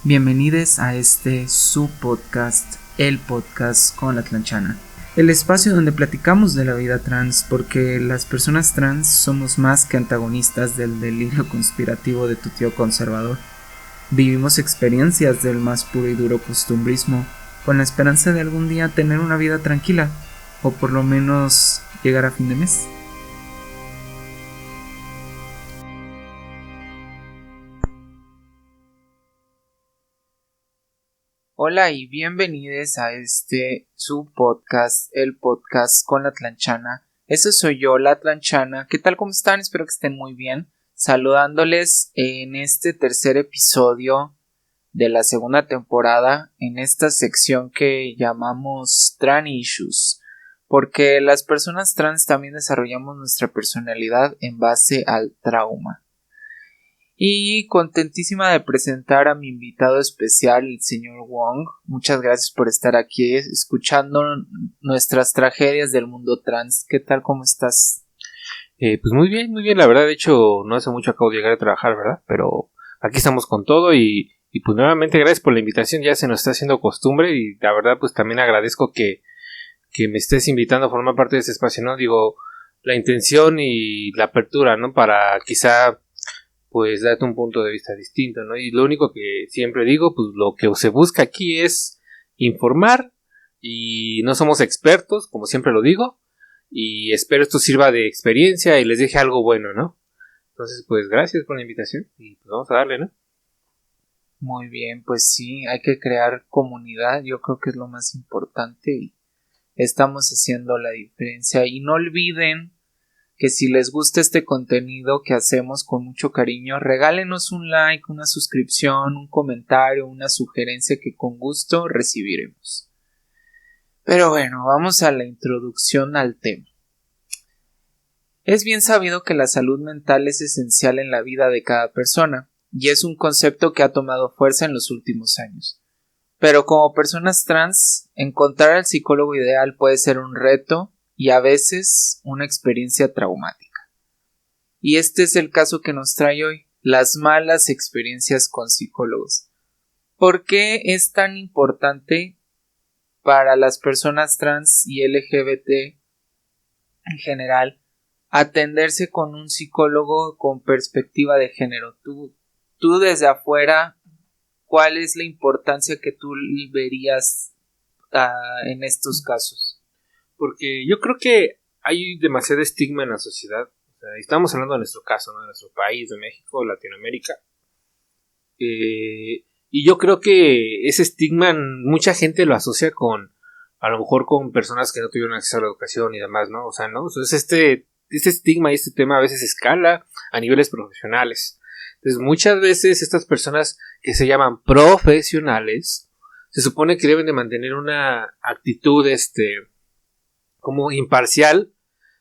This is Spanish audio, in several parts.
Bienvenidos a este su podcast, el podcast con la Tlanchana, el espacio donde platicamos de la vida trans, porque las personas trans somos más que antagonistas del delirio conspirativo de tu tío conservador. Vivimos experiencias del más puro y duro costumbrismo, con la esperanza de algún día tener una vida tranquila, o por lo menos llegar a fin de mes. Hola y bienvenidos a este su podcast, el podcast con la Tlanchana. Eso soy yo, la Tlanchana. ¿Qué tal? ¿Cómo están? Espero que estén muy bien. Saludándoles en este tercer episodio de la segunda temporada, en esta sección que llamamos Trans Issues, porque las personas trans también desarrollamos nuestra personalidad en base al trauma. Y contentísima de presentar a mi invitado especial, el señor Wong. Muchas gracias por estar aquí escuchando nuestras tragedias del mundo trans. ¿Qué tal? ¿Cómo estás? Pues muy bien, la verdad. De hecho, no hace mucho acabo de llegar a trabajar, ¿verdad? Pero aquí estamos con todo y pues nuevamente gracias por la invitación. Ya se nos está haciendo costumbre y la verdad pues también agradezco que me estés invitando a formar parte de este espacio, ¿no? Digo, la intención y la apertura, ¿no? Para quizá pues darte un punto de vista distinto, ¿no? Y lo único que siempre digo, pues lo que se busca aquí es informar y no somos expertos, como siempre lo digo, y espero esto sirva de experiencia y les deje algo bueno, ¿no? Entonces, pues gracias por la invitación y pues vamos a darle, ¿no? Muy bien, pues sí, hay que crear comunidad, yo creo que es lo más importante y estamos haciendo la diferencia. Y no olviden que si les gusta este contenido que hacemos con mucho cariño, regálenos un like, una suscripción, un comentario, una sugerencia que con gusto recibiremos. Pero bueno, vamos a la introducción al tema. Es bien sabido que la salud mental es esencial en la vida de cada persona, y es un concepto que ha tomado fuerza en los últimos años. Pero como personas trans, encontrar al psicólogo ideal puede ser un reto y a veces una experiencia traumática. Y este es el caso que nos trae hoy, las malas experiencias con psicólogos. ¿Por qué es tan importante para las personas trans y LGBT en general atenderse con un psicólogo con perspectiva de género? Tú desde afuera, ¿cuál es la importancia que tú verías en estos casos? Porque yo creo que hay demasiado estigma en la sociedad. O sea, estamos hablando de nuestro caso, ¿no? De nuestro país, de México, Latinoamérica. Y yo creo que ese estigma mucha gente lo asocia con, a lo mejor con personas que no tuvieron acceso a la educación y demás, ¿no? O sea, ¿no? Entonces este estigma y este tema a veces escala a niveles profesionales. Entonces muchas veces estas personas que se llaman profesionales se supone que deben de mantener una actitud como imparcial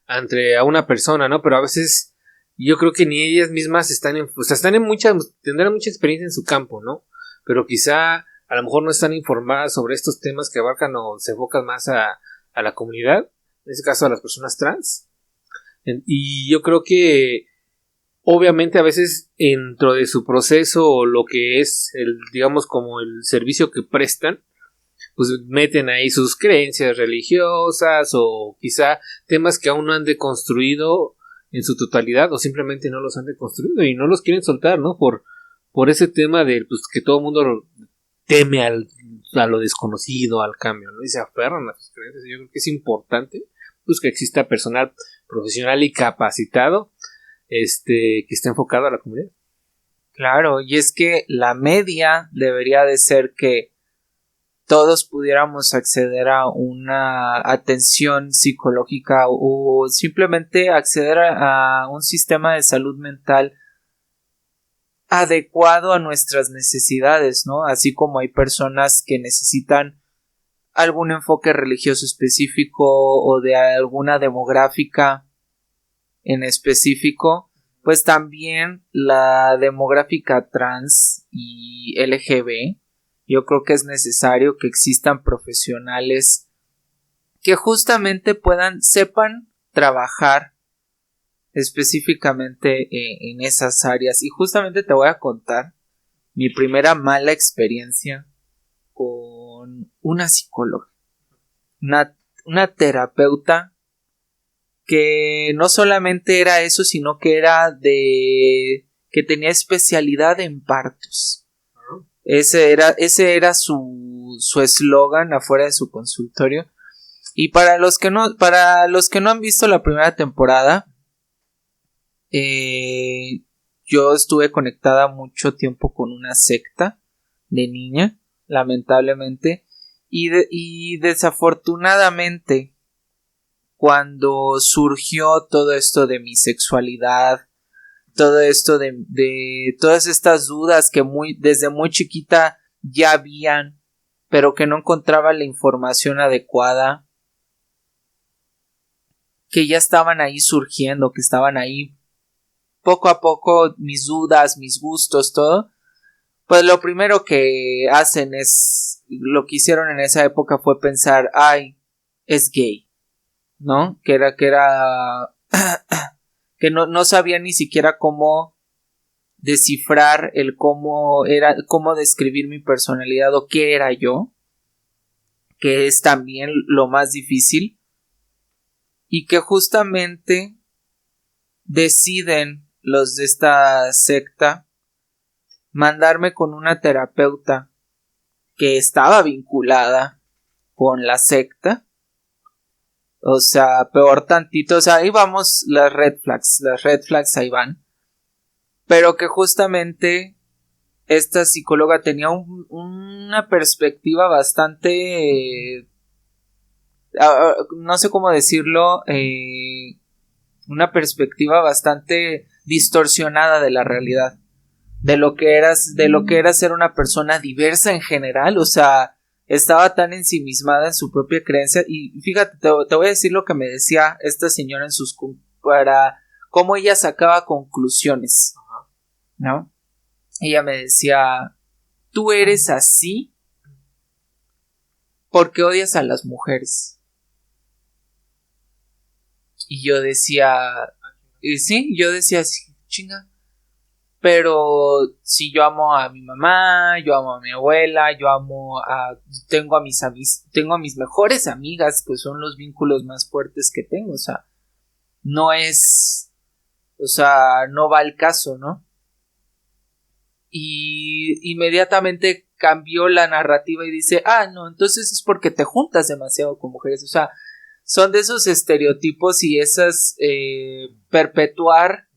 ante a una persona, ¿no? Pero a veces yo creo que ni ellas mismas tendrán mucha experiencia en su campo, ¿no? Pero quizá a lo mejor no están informadas sobre estos temas que abarcan o se enfocan más a la comunidad, en este caso a las personas trans. Y yo creo que obviamente a veces dentro de su proceso o lo que es digamos como el servicio que prestan, pues meten ahí sus creencias religiosas o quizá temas que aún no han deconstruido en su totalidad o simplemente no los han deconstruido y no los quieren soltar, ¿no? Por ese tema de pues, que todo el mundo teme a lo desconocido, al cambio, ¿no? Y se aferran a sus creencias. Yo creo que es importante pues que exista personal profesional y capacitado que esté enfocado a la comunidad. Claro, y es que la media debería de ser que todos pudiéramos acceder a una atención psicológica o simplemente acceder a un sistema de salud mental adecuado a nuestras necesidades, ¿no? Así como hay personas que necesitan algún enfoque religioso específico o de alguna demográfica en específico, pues también la demográfica trans y LGB. Yo creo que es necesario que existan profesionales que justamente sepan trabajar específicamente en esas áreas. Y justamente te voy a contar mi primera mala experiencia con una psicóloga, una terapeuta que no solamente era eso, sino que era que tenía especialidad en partos. Ese era su eslogan afuera de su consultorio. Y para los que no han visto la primera temporada, yo estuve conectada mucho tiempo con una secta de niña, lamentablemente, y desafortunadamente, cuando surgió todo esto de mi sexualidad, todo esto de todas estas dudas que desde muy chiquita ya habían, pero que no encontraba la información adecuada, que ya estaban ahí surgiendo, que estaban ahí poco a poco, mis dudas, mis gustos, todo, pues lo primero que hacen lo que hicieron en esa época fue pensar, ay, es gay, ¿no? Que era que no sabía ni siquiera cómo descifrar cómo describir mi personalidad o qué era yo, que es también lo más difícil, y que justamente deciden los de esta secta mandarme con una terapeuta que estaba vinculada con la secta. O sea, peor tantito, o sea, ahí vamos las red flags ahí van. Pero que justamente esta psicóloga tenía una perspectiva bastante, no sé cómo decirlo, una perspectiva bastante distorsionada de la realidad, de lo que era ser una persona diversa en general. O sea, estaba tan ensimismada en su propia creencia. Y fíjate, te voy a decir lo que me decía esta señora para cómo ella sacaba conclusiones, ¿no? Ella me decía, tú eres así porque odias a las mujeres. Y yo decía, sí, chinga. Pero si yo amo a mi mamá, yo amo a mi abuela, tengo a mis mejores amigas, que son los vínculos más fuertes que tengo. O sea, no va al caso, ¿no? Y inmediatamente cambió la narrativa y dice, no, entonces es porque te juntas demasiado con mujeres. O sea, son de esos estereotipos y esas perpetuar,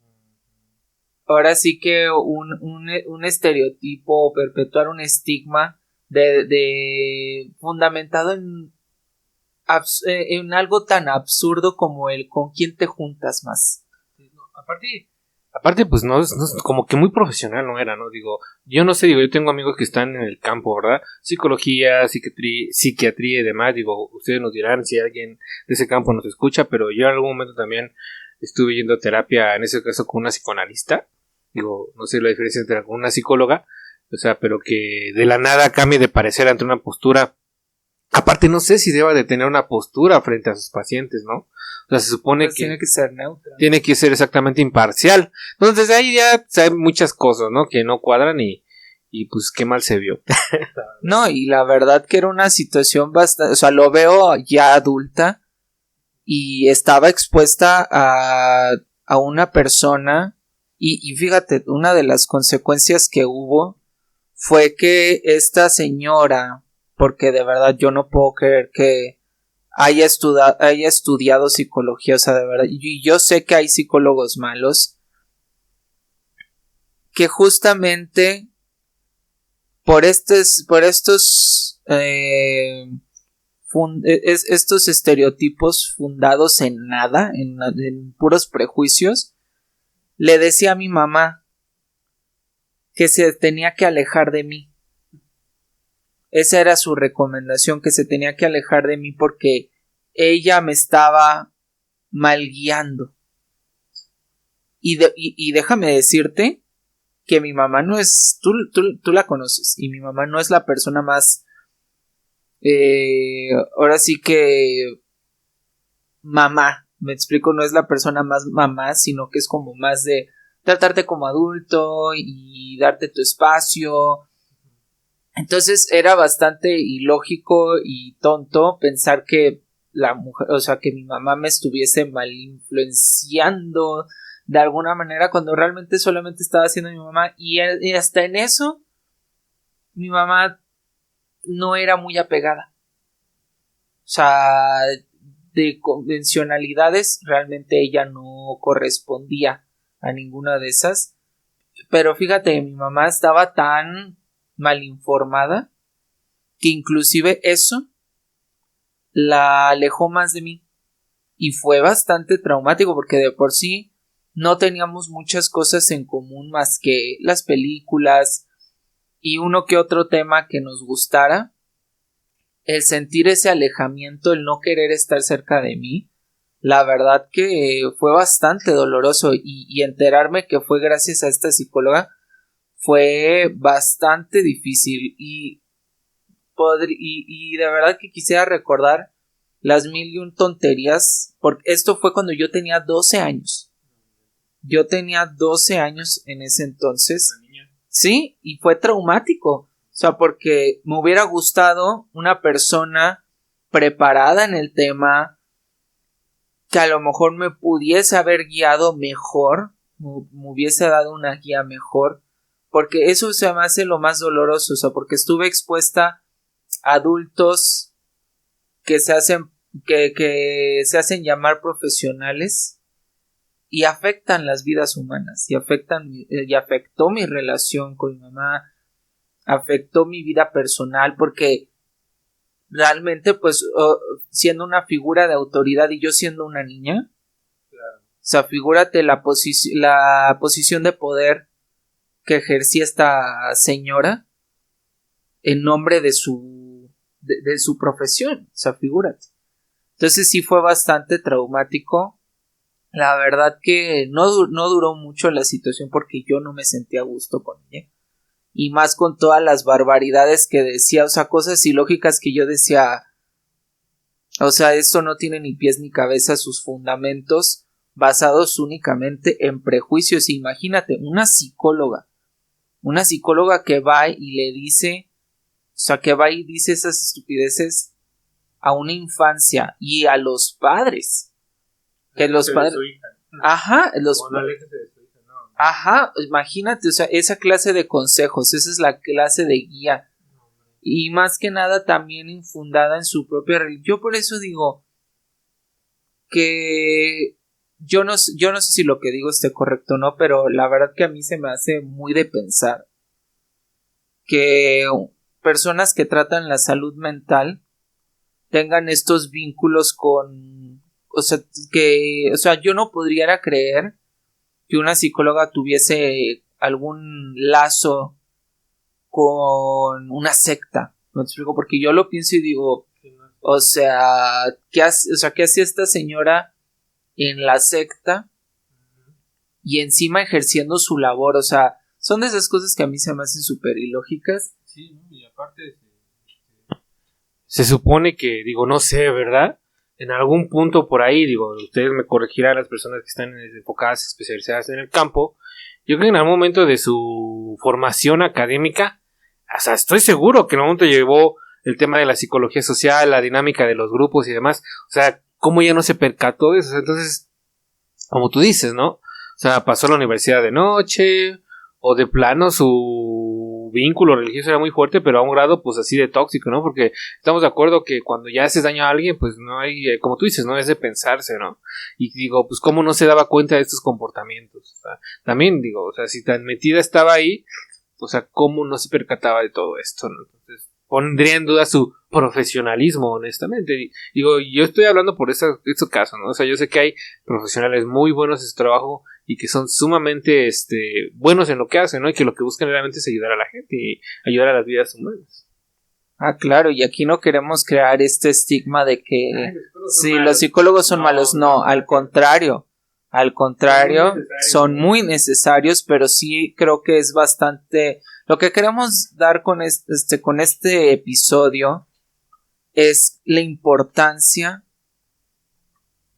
ahora sí que un estereotipo, perpetuar un estigma de fundamentado en algo tan absurdo como el con quién te juntas más. Aparte, pues no es como que muy profesional no era, ¿no? Digo, yo no sé, yo tengo amigos que están en el campo, ¿verdad? Psicología, psiquiatría y demás. Digo, ustedes nos dirán si alguien de ese campo nos escucha, pero yo en algún momento también estuve yendo a terapia, en ese caso con una psicoanalista. Digo, no sé la diferencia entre una psicóloga, o sea, pero que de la nada cambie de parecer ante una postura. Aparte, no sé si deba de tener una postura frente a sus pacientes, ¿no? O sea, se supone que tiene que ser neutra. Tiene que ser exactamente imparcial. Entonces, desde ahí ya hay muchas cosas, ¿no? Que no cuadran y pues qué mal se vio. No, y la verdad que era una situación bastante, o sea, lo veo ya adulta y estaba expuesta a una persona y fíjate, una de las consecuencias que hubo fue que esta señora, porque de verdad yo no puedo creer que haya estudiado psicología, o sea, de verdad, y yo sé que hay psicólogos malos, que justamente por estos estos estereotipos fundados en nada, en puros prejuicios, le decía a mi mamá que se tenía que alejar de mí. Esa era su recomendación, que se tenía que alejar de mí porque ella me estaba mal guiando. Y déjame decirte que mi mamá no es, tú la conoces, y mi mamá no es la persona más, ahora sí que mamá, me explico, no es la persona más mamá, sino que es como más de tratarte como adulto y darte tu espacio. Entonces era bastante ilógico y tonto pensar que la mujer, o sea, que mi mamá me estuviese mal influenciando de alguna manera cuando realmente solamente estaba haciendo mi mamá y hasta en eso mi mamá no era muy apegada. O sea, de convencionalidades realmente ella no correspondía a ninguna de esas. Pero fíjate, mi mamá estaba tan mal informada que inclusive eso la alejó más de mí. Y fue bastante traumático porque de por sí no teníamos muchas cosas en común más que las películas y uno que otro tema que nos gustara. El sentir ese alejamiento, el no querer estar cerca de mí, la verdad que fue bastante doloroso y enterarme que fue gracias a esta psicóloga fue bastante difícil y de verdad que quisiera recordar las mil y un tonterías, porque esto fue cuando yo tenía 12 años. Yo tenía 12 años en ese entonces. Sí, y fue traumático. O sea, porque me hubiera gustado una persona preparada en el tema, que a lo mejor me pudiese haber guiado mejor, me hubiese dado una guía mejor, porque eso se me hace lo más doloroso, o sea, porque estuve expuesta a adultos que se hacen que se hacen llamar profesionales y afectan las vidas humanas y afectó mi relación con mi mamá, afectó mi vida personal porque realmente pues siendo una figura de autoridad y yo siendo una niña, claro. O sea, figúrate la posición de poder que ejercía esta señora en nombre de su profesión, o sea, figúrate. Entonces sí fue bastante traumático. La verdad que no duró mucho la situación porque yo no me sentía a gusto con ella. Y más con todas las barbaridades que decía, o sea, cosas ilógicas que yo decía, o sea, esto no tiene ni pies ni cabeza, sus fundamentos basados únicamente en prejuicios. Imagínate, una psicóloga que va y le dice, o sea, que va y dice esas estupideces a una infancia y a los padres. Que los padres. Ajá, Ajá, imagínate, o sea, esa clase de consejos, esa es la clase de guía. Y más que nada también infundada en su propia religión. Yo por eso digo que yo no sé si lo que digo esté correcto o no, pero la verdad que a mí se me hace muy de pensar que personas que tratan la salud mental tengan estos vínculos con, o sea, yo no podría creer que una psicóloga tuviese algún lazo con una secta. ¿Me explico? Porque yo lo pienso y digo, o sea, ¿qué hacía esta señora en la secta y encima ejerciendo su labor? O sea, son de esas cosas que a mí se me hacen súper ilógicas. Sí, ¿no? Y aparte se supone que, digo, no sé, ¿verdad? En algún punto por ahí, digo, ustedes me corregirán, las personas que están enfocadas, especializadas en el campo, yo creo que en algún momento de su formación académica, o sea, estoy seguro que en algún momento llevó el tema de la psicología social, la dinámica de los grupos y demás, o sea, cómo ya no se percató de eso. Entonces, como tú dices, ¿no? O sea, pasó a la universidad de noche, o de plano su vínculo religioso era muy fuerte, pero a un grado pues así de tóxico, ¿no? Porque estamos de acuerdo que cuando ya haces daño a alguien, pues no hay, como tú dices, no es de pensarse, ¿no? Y digo, pues cómo no se daba cuenta de estos comportamientos. O sea, también digo, o sea, si tan metida estaba ahí, o sea, cómo no se percataba de todo esto, ¿no? Entonces pondría en duda su profesionalismo, honestamente. Digo, yo estoy hablando por este caso, ¿no? O sea, yo sé que hay profesionales muy buenos en su trabajo y que son sumamente buenos en lo que hacen, ¿no? Y que lo que buscan realmente es ayudar a la gente y ayudar a las vidas humanas. Ah, claro, y aquí no queremos crear este estigma de que los psicólogos son malos. No, al contrario, son muy necesarios, pero sí creo que es bastante. Lo que queremos dar con este episodio es la importancia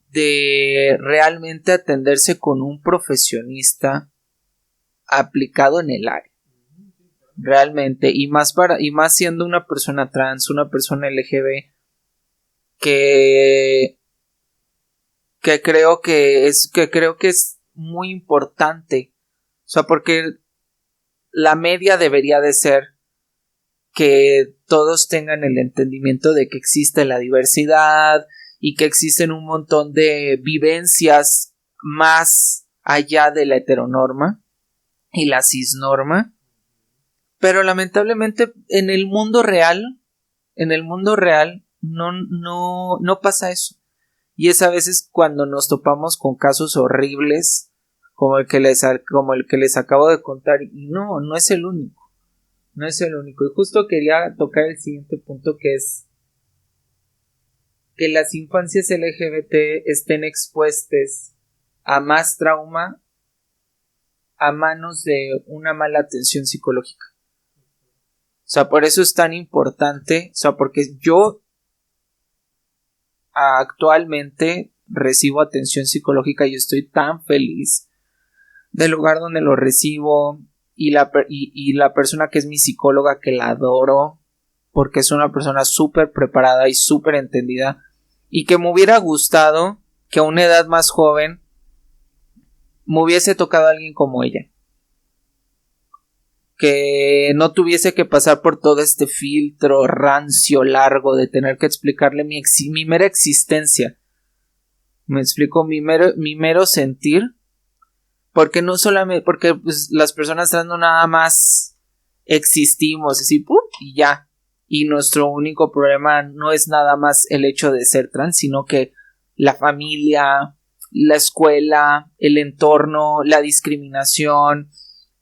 de realmente atenderse con un profesionista aplicado en el área. Realmente, y más siendo una persona trans, una persona LGB, que creo que es muy importante. O sea, porque la media debería de ser que todos tengan el entendimiento de que existe la diversidad y que existen un montón de vivencias más allá de la heteronorma y la cisnorma. Pero lamentablemente en el mundo real no pasa eso. Y es a veces cuando nos topamos con casos horribles como el que les acabo de contar, y no es el único. No es el único. Y justo quería tocar el siguiente punto, que es que las infancias LGBT estén expuestas a más trauma a manos de una mala atención psicológica. O sea, por eso es tan importante. O sea, porque yo actualmente recibo atención psicológica y estoy tan feliz del lugar donde lo recibo. Y la persona que es mi psicóloga, que la adoro, porque es una persona súper preparada y súper entendida, y que me hubiera gustado que a una edad más joven me hubiese tocado a alguien como ella, que no tuviese que pasar por todo este filtro rancio largo de tener que explicarle mi mera existencia. Me explico, mi mero sentir. Porque no solamente, porque pues, las personas trans no nada más existimos así, ¡pum!, y ya. Y nuestro único problema no es nada más el hecho de ser trans, sino que la familia, la escuela, el entorno, la discriminación,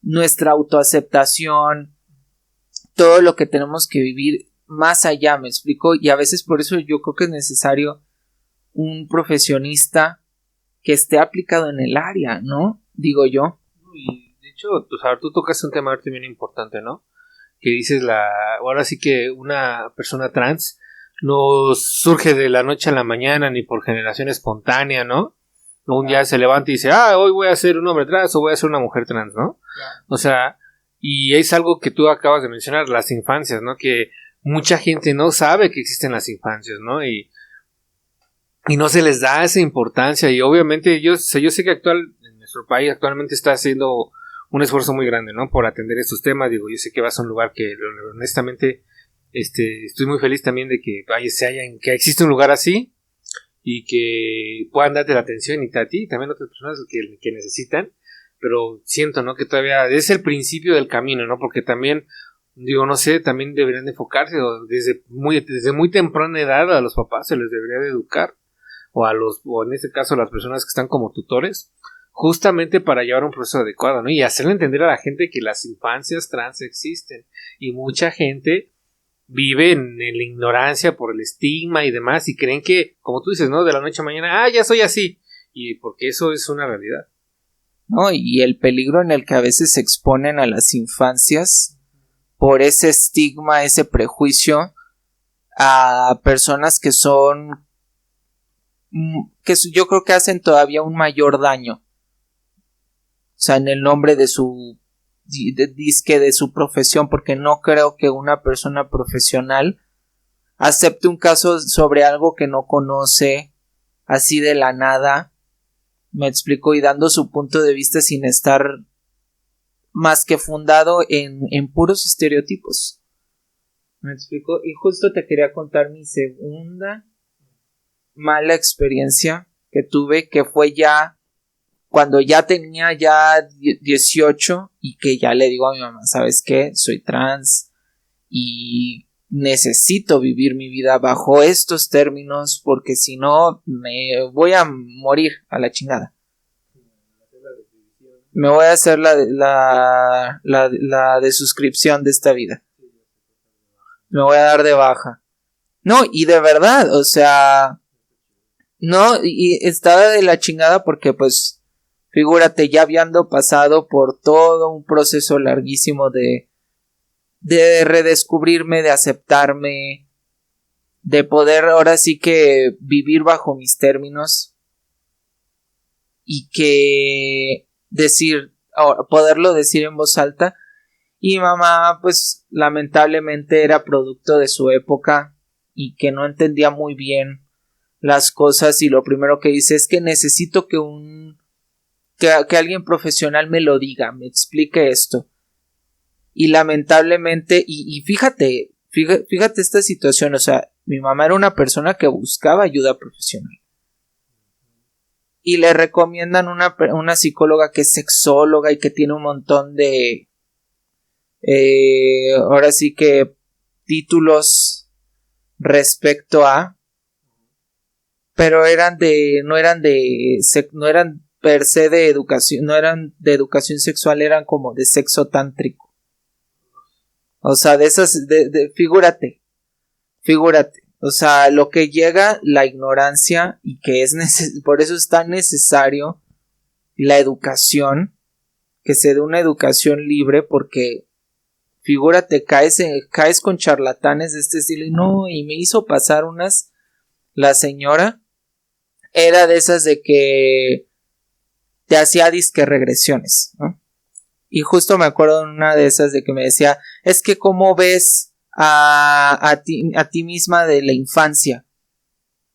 nuestra autoaceptación, todo lo que tenemos que vivir más allá, me explico. Y a veces por eso yo creo que es necesario un profesionista que esté aplicado en el área, ¿no? Digo yo. Y de hecho, tú tocas un tema ahorita bien importante, ¿no? Que dices ahora sí que una persona trans no surge de la noche a la mañana ni por generación espontánea, ¿no? Un día se levanta y dice, hoy voy a ser un hombre trans o voy a ser una mujer trans, ¿no? O sea, y es algo que tú acabas de mencionar, las infancias, ¿no? Que mucha gente no sabe que existen las infancias, ¿no? Y no se les da esa importancia. Y obviamente yo sé que nuestro país actualmente está haciendo un esfuerzo muy grande, ¿no? Por atender estos temas. Digo, yo sé que vas a un lugar que honestamente estoy muy feliz también de que que existe un lugar así y que puedan darte la atención y a ti y también a otras personas que necesitan. Pero siento, ¿no? Que todavía es el principio del camino, ¿no? Porque también, digo, no sé, también deberían de enfocarse desde muy temprana edad a los papás se les debería de educar o en este caso a las personas que están como tutores, justamente para llevar un proceso adecuado, ¿no? Y hacerle entender a la gente que las infancias trans existen y mucha gente vive en la ignorancia por el estigma y demás y creen que, como tú dices, ¿no? De la noche a mañana, ya soy así, y porque eso es una realidad. No, y el peligro en el que a veces se exponen a las infancias por ese estigma, ese prejuicio a personas que son yo creo que hacen todavía un mayor daño. O sea, en el nombre de su profesión, porque no creo que una persona profesional acepte un caso sobre algo que no conoce así de la nada, me explico, y dando su punto de vista sin estar más que fundado en puros estereotipos. Me explico, y justo te quería contar mi segunda mala experiencia que tuve, que fue ya cuando ya tenía ya 18 y que ya le digo a mi mamá, ¿sabes qué? Soy trans y necesito vivir mi vida bajo estos términos porque si no me voy a morir a la chingada. Me voy a hacer la desuscripción de esta vida. Me voy a dar de baja. No, y de verdad, o sea, no, y estaba de la chingada porque pues figúrate, ya habiendo pasado por todo un proceso larguísimo de redescubrirme, de aceptarme, de poder ahora sí que vivir bajo mis términos y que decir, poderlo decir en voz alta. Y mamá, pues lamentablemente era producto de su época y que no entendía muy bien las cosas, y lo primero que dice es que necesito que alguien profesional me lo diga, me explique esto. Y lamentablemente, y fíjate esta situación, o sea, mi mamá era una persona que buscaba ayuda profesional. Y le recomiendan una psicóloga que es sexóloga y que tiene un montón de ahora sí que títulos respecto a, pero no eran per se de educación, no eran de educación sexual, eran como de sexo tántrico. O sea, de esas, figúrate, o sea, lo que llega la ignorancia, y que por eso es tan necesario la educación, que se dé una educación libre, porque figúrate, caes con charlatanes de este estilo, y me hizo pasar la señora era de esas de que te hacía disque regresiones, ¿no? Y justo me acuerdo de una de esas de que me decía, es que cómo ves a ti misma de la infancia.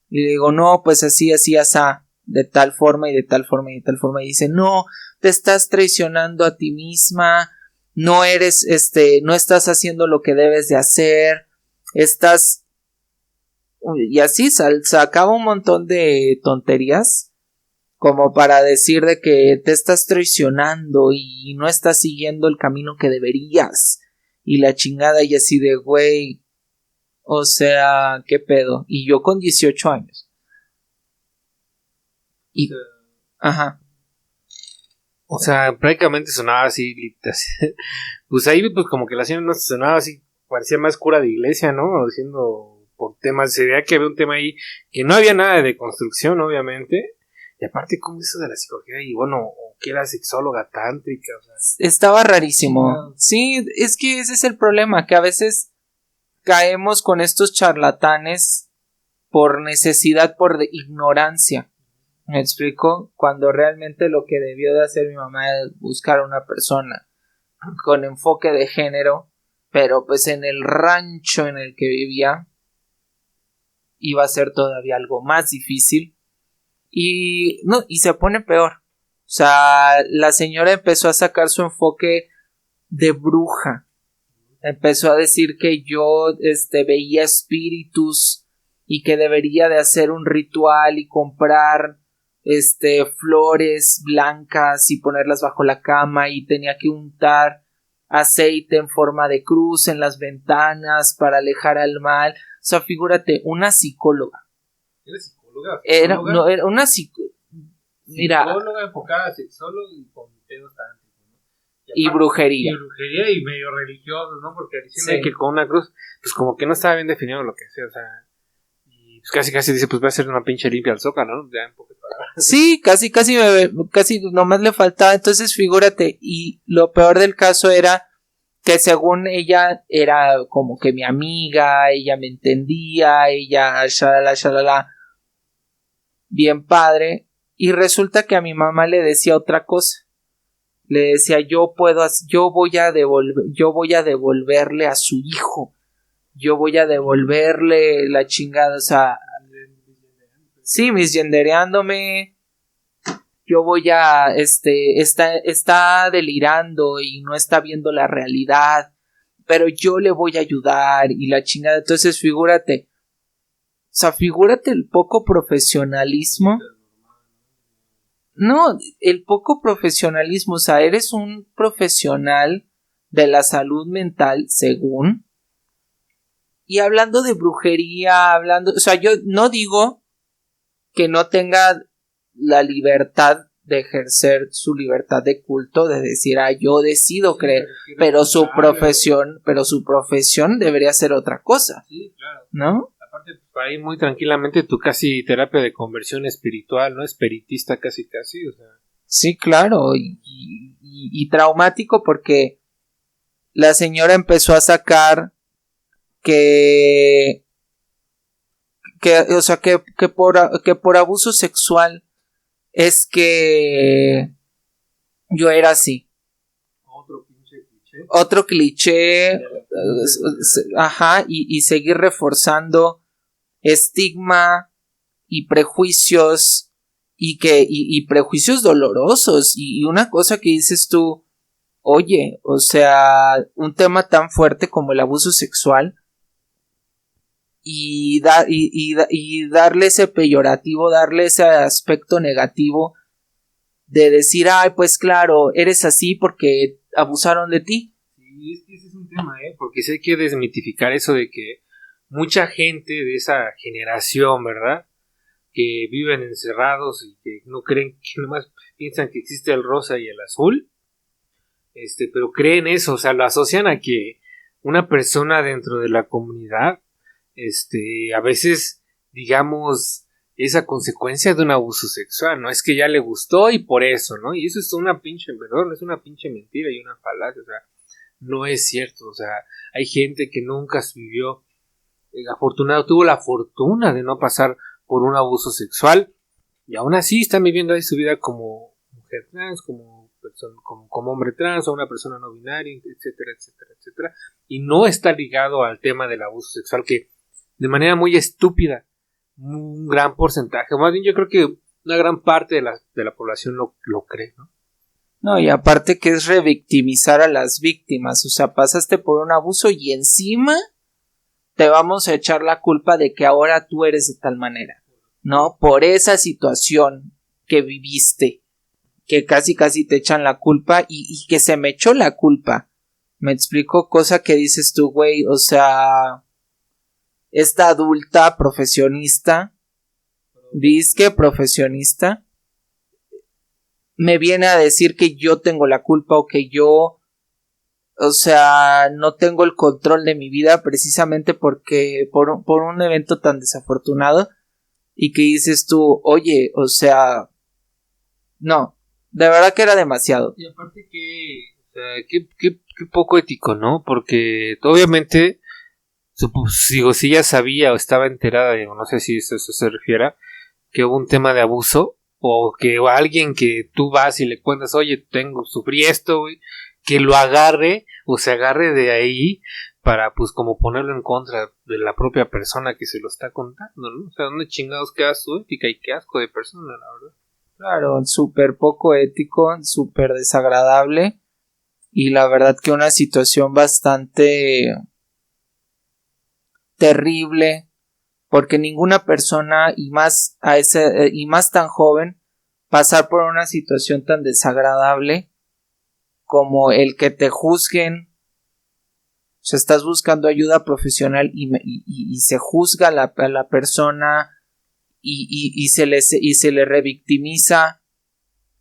Y le digo, no, pues así, de tal forma y de tal forma y de tal forma. Y dice, no, te estás traicionando a ti misma, no estás haciendo lo que debes de hacer, y así sacaba un montón de tonterías como para decir de que te estás traicionando y no estás siguiendo el camino que deberías, y la chingada, y así de güey, o sea, qué pedo. Y yo con 18 años. Y ajá. O sea, prácticamente sonaba así, pues ahí pues como que la señora no sonaba así, parecía más cura de iglesia, ¿no? Diciendo por temas, se veía que había un tema ahí que no había nada de construcción, obviamente. Y aparte, ¿cómo eso de la psicología? Y bueno, o que era sexóloga tántrica, o sea. Estaba rarísimo. Sí, es que ese es el problema, que a veces caemos con estos charlatanes por necesidad, por ignorancia. ¿Me explico? Cuando realmente lo que debió de hacer mi mamá es buscar a una persona con enfoque de género, pero pues en el rancho en el que vivía iba a ser todavía algo más difícil. Y se pone peor. O sea, la señora empezó a sacar su enfoque de bruja. Empezó a decir que yo veía espíritus y que debería de hacer un ritual y comprar flores blancas y ponerlas bajo la cama, y tenía que untar aceite en forma de cruz en las ventanas para alejar al mal. O sea, figúrate, una psicóloga. ¿Eres psicóloga? Era una psicóloga enfocada a sexólogo y con pedos tántricos, ¿no? Y brujería. Y brujería y medio religioso, ¿no? Porque diciendo que con una cruz, pues como que no estaba bien definido lo que hacía, o sea. Y pues casi dice, pues voy a hacer una pinche limpia al Zócalo, ¿no? Ya en pocas palabras. Sí, casi nomás le faltaba. Entonces, figúrate, y lo peor del caso era que según ella era como que mi amiga, ella me entendía, ella shalala, bien padre, y resulta que a mi mamá le decía otra cosa. Le decía, yo voy a devolverle a su hijo, yo voy a devolverle la chingada, o sea, sí, misgendereándome, yo voy a, está delirando y no está viendo la realidad, pero yo le voy a ayudar y la chingada. Entonces, figúrate el poco profesionalismo. No, el poco profesionalismo, o sea, eres un profesional de la salud mental, según. Y hablando de brujería, o sea, yo no digo que no tenga la libertad de ejercer su libertad de culto, de decir, yo decido creer, pero su profesión debería ser otra cosa. Sí, claro. ¿No? Aparte, ahí muy tranquilamente tu casi terapia de conversión espiritual, ¿no? Espiritista casi, o sea. Sí, claro, y traumático, porque la señora empezó a sacar o sea, que por abuso sexual es que yo era así. otro cliché, ajá, y seguir reforzando estigma y prejuicios y prejuicios dolorosos y una cosa que dices tú, oye, o sea, un tema tan fuerte como el abuso sexual y darle ese peyorativo, darle ese aspecto negativo de decir, ay, pues claro, eres así porque abusaron de ti. Sí, es que ese es un tema, porque sí hay que desmitificar eso de que mucha gente de esa generación, ¿verdad? Que viven encerrados y que no creen, que nomás piensan que existe el rosa y el azul, pero creen eso, o sea, lo asocian a que una persona dentro de la comunidad, a veces, digamos, es a consecuencia de un abuso sexual, ¿no? Es que ya le gustó y por eso, ¿no? Y eso es una pinche, perdón, es una pinche mentira y una falacia, o sea, no es cierto, o sea, hay gente que nunca vivió, afortunado, tuvo la fortuna de no pasar por un abuso sexual y aún así están viviendo ahí su vida como mujer trans, como persona, como hombre trans o una persona no binaria, etcétera, etcétera, etcétera, y no está ligado al tema del abuso sexual que de manera muy estúpida un gran porcentaje, más bien yo creo que una gran parte de la población lo cree, ¿no? No, y aparte que es revictimizar a las víctimas, o sea, pasaste por un abuso y encima te vamos a echar la culpa de que ahora tú eres de tal manera, ¿no? Por esa situación que viviste, que casi te echan la culpa y que se me echó la culpa. Me explico, cosa que dices tú, güey, o sea, esta adulta profesionista, disque profesionista, me viene a decir que yo tengo la culpa o que yo, o sea, no tengo el control de mi vida precisamente porque por un evento tan desafortunado y que dices tú, oye, o sea, no, de verdad que era demasiado. Y aparte que, o sea, qué poco ético, ¿no? Porque obviamente, digo, si ella sabía o estaba enterada, digo, no sé si eso se refiera, que hubo un tema de abuso, o que alguien que tú vas y le cuentas, oye, sufrí esto, güey, que lo agarre o se agarre de ahí para, pues, como ponerlo en contra de la propia persona que se lo está contando, ¿no? O sea, ¿dónde chingados queda su ética y qué asco de persona, la verdad? Claro, súper poco ético, súper desagradable y la verdad que una situación bastante terrible porque ninguna persona y más y más tan joven pasar por una situación tan desagradable como el que te juzguen, o sea, estás buscando ayuda profesional y se juzga a la persona y se le revictimiza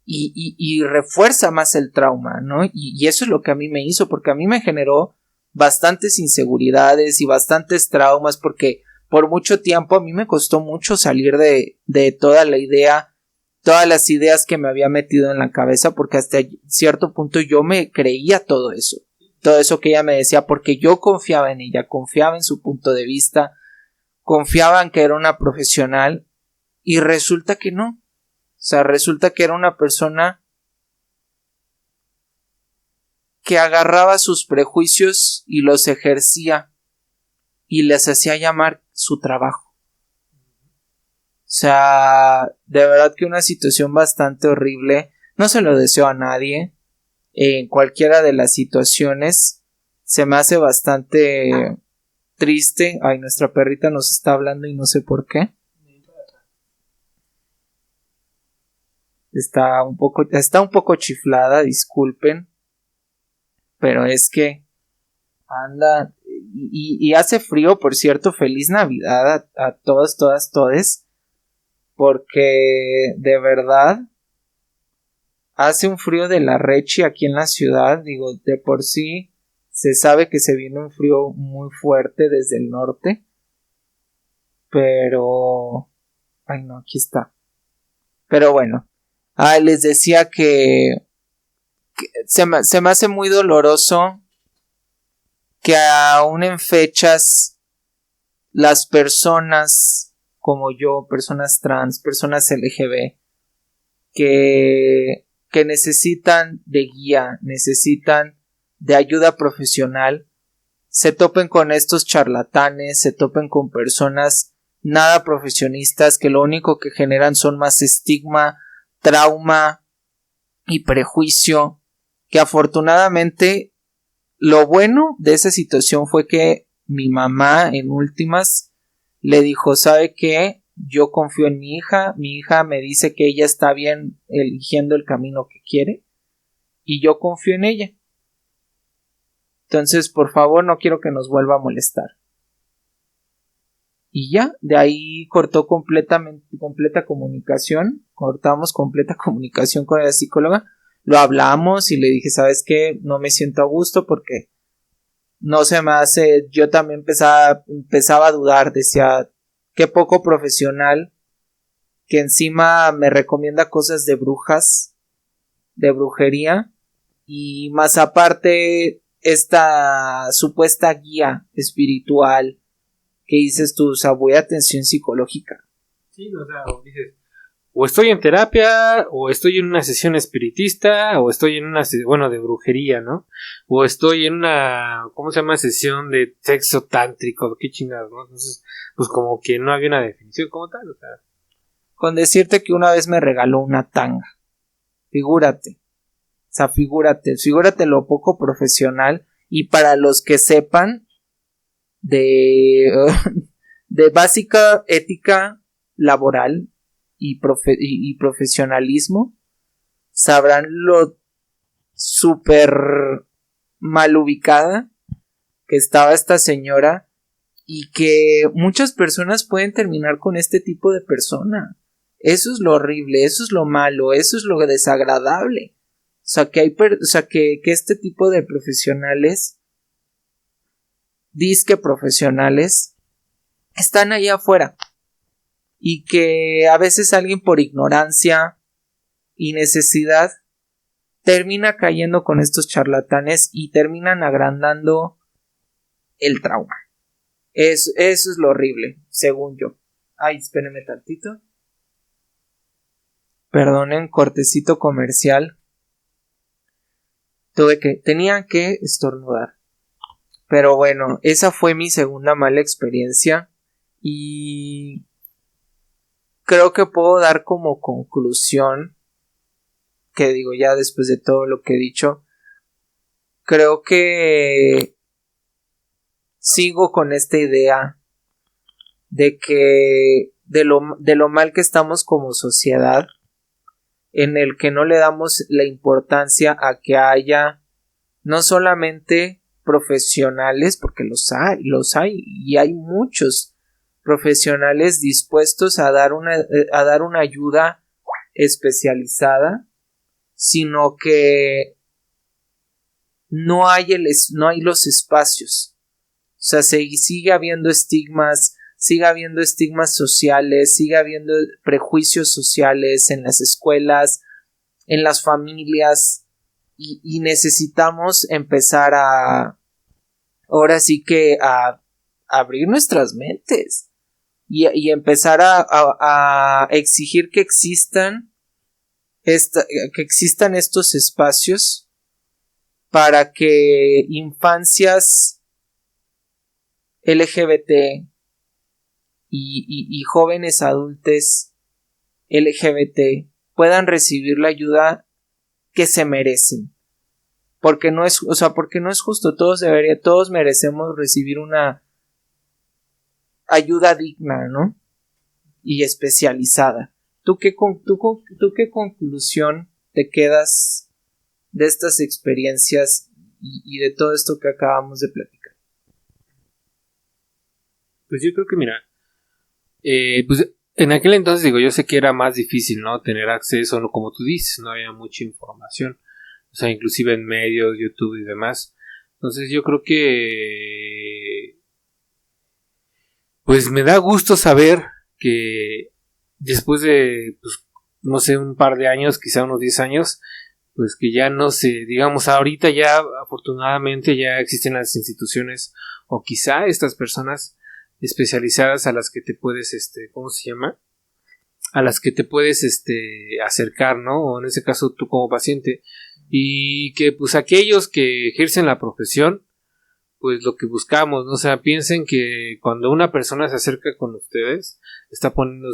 y refuerza más el trauma, ¿no? Y eso es lo que a mí me hizo, porque a mí me generó bastantes inseguridades y bastantes traumas, porque por mucho tiempo a mí me costó mucho salir de toda la idea, todas las ideas que me había metido en la cabeza, porque hasta cierto punto yo me creía todo eso que ella me decía, porque yo confiaba en ella, confiaba en su punto de vista, confiaba en que era una profesional y resulta que no. O sea, resulta que era una persona que agarraba sus prejuicios y los ejercía y les hacía llamar su trabajo. O sea, de verdad que una situación bastante horrible. No se lo deseo a nadie. En cualquiera de las situaciones se me hace bastante triste. Ay, nuestra perrita nos está hablando y no sé por qué. Está un poco chiflada, disculpen. Pero es que anda y hace frío, por cierto. Feliz Navidad a todos, todes. Porque de verdad hace un frío de la rechi aquí en la ciudad. Digo, de por sí se sabe que se viene un frío muy fuerte desde el norte. Pero... ay no, aquí está. Pero bueno. Les decía que se me hace muy doloroso que aún en fechas las personas como yo, personas trans, personas LGBT, que necesitan de guía, necesitan de ayuda profesional, se topen con estos charlatanes, se topen con personas nada profesionistas que lo único que generan son más estigma, trauma y prejuicio, que afortunadamente lo bueno de esa situación fue que mi mamá en últimas le dijo, ¿sabe qué? Yo confío en mi hija me dice que ella está bien eligiendo el camino que quiere y yo confío en ella. Entonces, por favor, no quiero que nos vuelva a molestar. Y ya, de ahí cortó completa comunicación, cortamos completa comunicación con la psicóloga, lo hablamos y le dije, ¿sabes qué? No me siento a gusto porque no se me hace, yo también empezaba a dudar, decía, qué poco profesional, que encima me recomienda cosas de brujas, de brujería, y más aparte esta supuesta guía espiritual que dices tú, o sea, voy a atención psicológica. Sí, o sea, dices, o estoy en terapia, o estoy en una sesión espiritista, o estoy en una bueno, de brujería, ¿no? O estoy en una, ¿cómo se llama? Sesión de sexo tántrico, qué chingados, ¿no? Entonces, pues como que no había una definición como tal, o sea. Con decirte que una vez me regaló una tanga. Figúrate. O sea, figúrate lo poco profesional. Y para los que sepan de básica ética laboral y profesionalismo, sabrán lo súper mal ubicada que estaba esta señora y que muchas personas pueden terminar con este tipo de persona. Eso es lo horrible, eso es lo malo, eso es lo desagradable. O sea, que este tipo de profesionales, disque profesionales, están allá afuera. Y que a veces alguien por ignorancia y necesidad termina cayendo con estos charlatanes y terminan agrandando el trauma. Eso es lo horrible, según yo. Ay, espérenme tantito. Perdonen, cortecito comercial. Tenía que estornudar. Pero bueno, esa fue mi segunda mala experiencia. Y creo que puedo dar como conclusión, que digo ya después de todo lo que he dicho, creo que sigo con esta idea de que de lo mal que estamos como sociedad, en el que no le damos la importancia a que haya no solamente profesionales, porque los hay y hay muchos profesionales dispuestos a dar una ayuda especializada, sino que no hay los espacios. O sea, sigue habiendo estigmas sociales, sigue habiendo prejuicios sociales en las escuelas, en las familias, y necesitamos empezar ahora sí que a abrir nuestras mentes y empezar a exigir que existan estos espacios para que infancias LGBT y jóvenes adultos LGBT puedan recibir la ayuda que se merecen. Porque no es justo, todos merecemos recibir una ayuda digna, ¿no? Y especializada. ¿Tú qué conclusión te quedas de estas experiencias y de todo esto que acabamos de platicar? Pues yo creo que mira, pues en aquel entonces digo, yo sé que era más difícil, ¿no? Tener acceso, ¿no? Como tú dices, no había mucha información, o sea, inclusive en medios, YouTube y demás. Entonces yo creo que pues me da gusto saber que después de, pues, no sé, un par de años, quizá unos 10 años, pues que ya no sé, digamos, ahorita ya afortunadamente ya existen las instituciones o quizá estas personas especializadas a las que te puedes, ¿cómo se llama? A las que te puedes, acercar, ¿no? O en ese caso tú como paciente. y que pues aquellos que ejercen la profesión, pues lo que buscamos, ¿no? O sea, piensen que cuando una persona se acerca con ustedes, está poniendo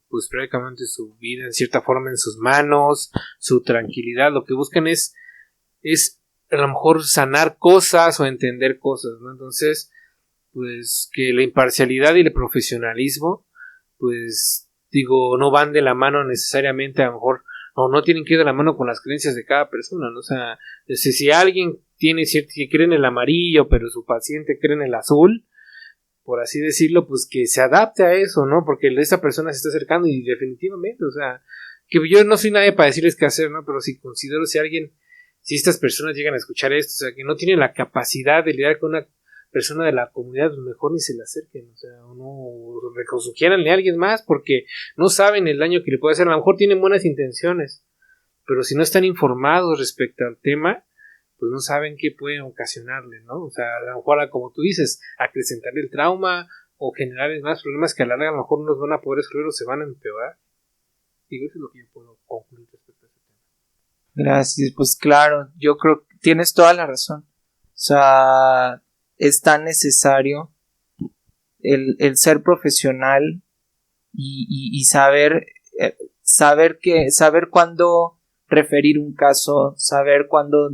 pues prácticamente su vida en cierta forma en sus manos, su tranquilidad, lo que buscan es a lo mejor sanar cosas o entender cosas, ¿no? Entonces, pues que la imparcialidad y el profesionalismo, pues digo, no van de la mano necesariamente, a lo mejor, no tienen que ir de la mano con las creencias de cada persona, ¿no? O sea, si alguien tiene cierto que cree en el amarillo, pero su paciente cree en el azul, por así decirlo, pues que se adapte a eso, ¿no? Porque esa persona se está acercando y definitivamente, o sea, que yo no soy nadie para decirles qué hacer, ¿no? Pero si considero si estas personas llegan a escuchar esto, o sea, que no tienen la capacidad de lidiar con una persona de la comunidad, pues mejor ni se le acerquen, o sea, o no sugieranle a alguien más, porque no saben el daño que le puede hacer. A lo mejor tienen buenas intenciones, pero si no están informados respecto al tema, pues no saben qué pueden ocasionarle, ¿no? O sea, a lo mejor, como tú dices, acrecentarle el trauma o generarles más problemas que a la larga a lo mejor no los van a poder resolver o se van a empeorar. Digo, eso es lo que yo puedo concluir respecto a ese tema. Gracias, pues claro, yo creo que tienes toda la razón. O sea, es tan necesario el ser profesional y saber, saber cuándo referir un caso, saber cuándo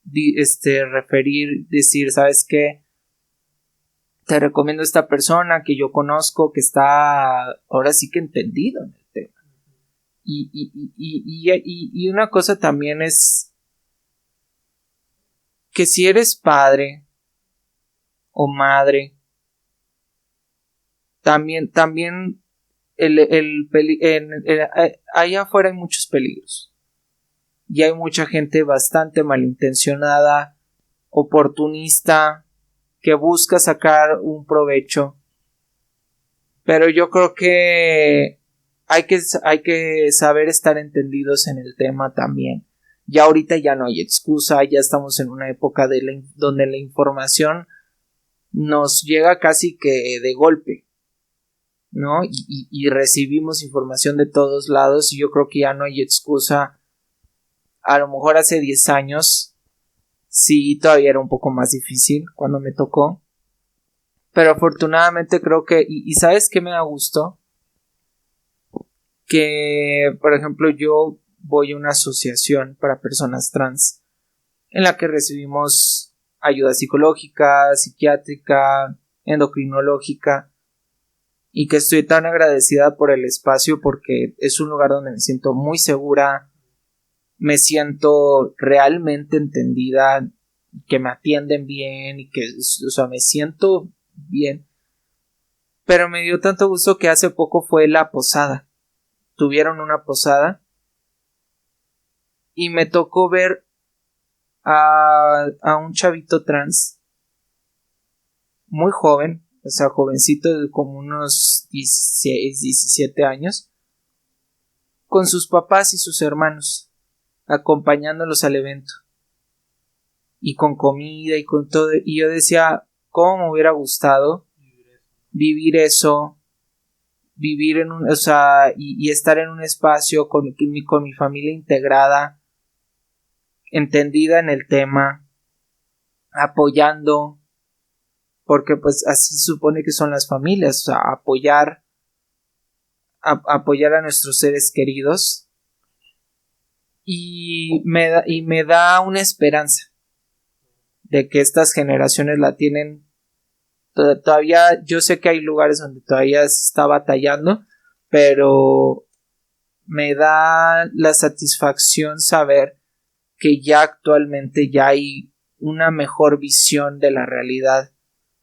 decir, ¿sabes qué? Te recomiendo a esta persona que yo conozco que está ahora sí que entendido en el tema. Y una cosa también es que si eres padre o madre, también allá afuera hay muchos peligros. Y hay mucha gente bastante malintencionada, oportunista, que busca sacar un provecho. Pero yo creo que hay que saber estar entendidos en el tema también. Ya ahorita ya no hay excusa, ya estamos en una época donde la información nos llega casi que de golpe, ¿no? Y recibimos información de todos lados y yo creo que ya no hay excusa. A lo mejor hace 10 años sí todavía era un poco más difícil cuando me tocó, pero afortunadamente creo que y ¿sabes qué me da gusto? Que por ejemplo yo voy a una asociación para personas trans en la que recibimos ayuda psicológica, psiquiátrica, endocrinológica, y que estoy tan agradecida por el espacio porque es un lugar donde me siento muy segura, me siento realmente entendida, que me atienden bien y que, o sea, me siento bien. Pero me dio tanto gusto que hace poco fue la posada. Tuvieron una posada y me tocó ver a un chavito trans muy joven, o sea, jovencito de como unos 16, 17 años, con sus papás y sus hermanos, acompañándolos al evento. Y con comida y con todo. Y yo decía, ¿cómo me hubiera gustado vivir eso? Vivir en un, o sea, y estar en un espacio con mi familia integrada, entendida en el tema, apoyando, porque pues así se supone que son las familias, o sea, apoyar a nuestros seres queridos. Y me da una esperanza de que estas generaciones la tienen. Todavía yo sé que hay lugares donde todavía se está batallando, pero me da la satisfacción saber que ya actualmente ya hay una mejor visión de la realidad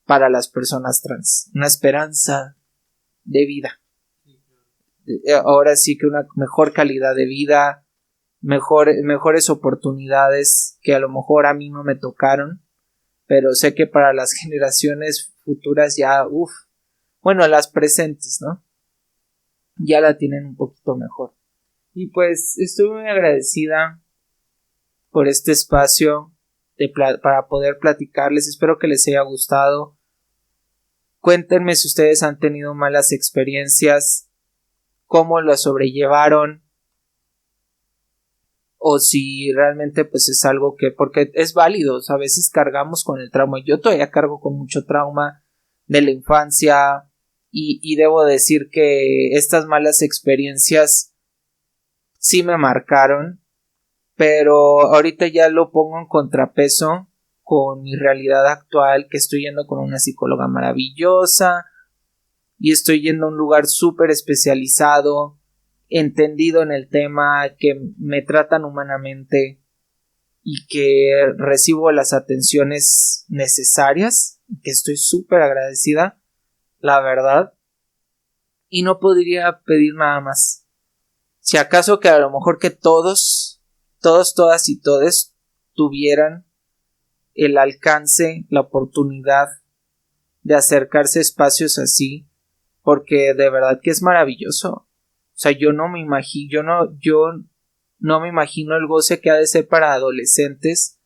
para las personas trans, una esperanza de vida. Ahora sí que una mejor calidad de vida, mejores oportunidades que a lo mejor a mí no me tocaron, pero sé que para las generaciones futuras ya, bueno, las presentes, ¿no? Ya la tienen un poquito mejor. Y pues estoy muy agradecida por este espacio para poder platicarles. Espero que les haya gustado. Cuéntenme si ustedes han tenido malas experiencias, cómo lo sobrellevaron, o si realmente pues es algo que, porque es válido, o sea, a veces cargamos con el trauma. Yo todavía cargo con mucho trauma de la infancia y debo decir que estas malas experiencias sí me marcaron, pero ahorita ya lo pongo en contrapeso con mi realidad actual, que estoy yendo con una psicóloga maravillosa y estoy yendo a un lugar súper especializado, entendido en el tema, que me tratan humanamente y que recibo las atenciones necesarias, que estoy súper agradecida, la verdad, y no podría pedir nada más. Si acaso que a lo mejor que todos, todas y todes tuvieran el alcance, la oportunidad de acercarse a espacios así, porque de verdad que es maravilloso. O sea, yo no me imagino el goce que ha de ser para adolescentes,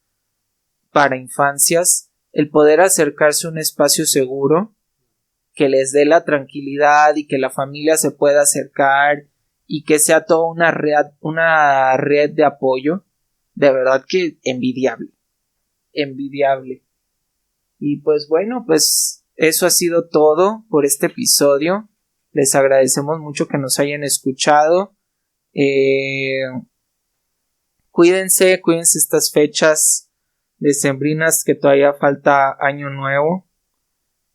para infancias, el poder acercarse a un espacio seguro que les dé la tranquilidad y que la familia se pueda acercar y que sea toda una red de apoyo. De verdad que envidiable. Y pues bueno, pues eso ha sido todo por este episodio. Les agradecemos mucho que nos hayan escuchado. Cuídense estas fechas decembrinas, que todavía falta año nuevo.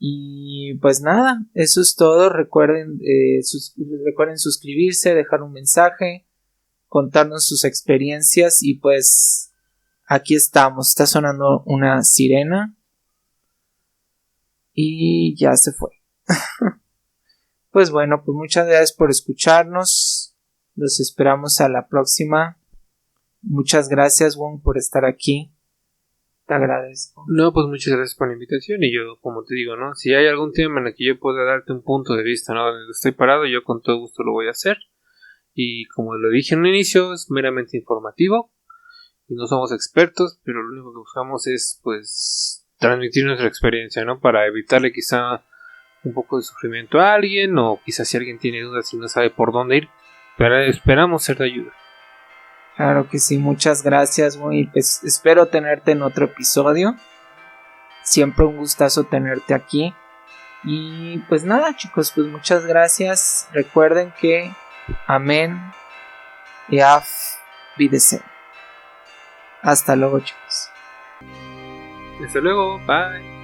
Y pues nada, eso es todo. Recuerden suscribirse, dejar un mensaje, contarnos sus experiencias y pues aquí estamos. Está sonando una sirena y ya se fue. Pues bueno, pues muchas gracias por escucharnos. Los esperamos a la próxima. Muchas gracias, Wong, por estar aquí. Te agradezco. No, pues muchas gracias por la invitación. Y yo, como te digo, ¿no? Si hay algún tema en el que yo pueda darte un punto de vista, ¿no? Donde estoy parado, yo con todo gusto lo voy a hacer. Y como lo dije en un inicio, es meramente informativo. Y no somos expertos, pero lo único que buscamos es, pues, transmitir nuestra experiencia, ¿no? Para evitarle quizá un poco de sufrimiento a alguien, o quizás si alguien tiene dudas y no sabe por dónde ir, pero esperamos ser de ayuda. Claro que sí, muchas gracias, y pues espero tenerte en otro episodio. Siempre un gustazo tenerte aquí. Y pues nada, chicos, pues muchas gracias. Recuerden que amén y auf Wiedersehen. Hasta luego, chicos. Hasta luego, bye.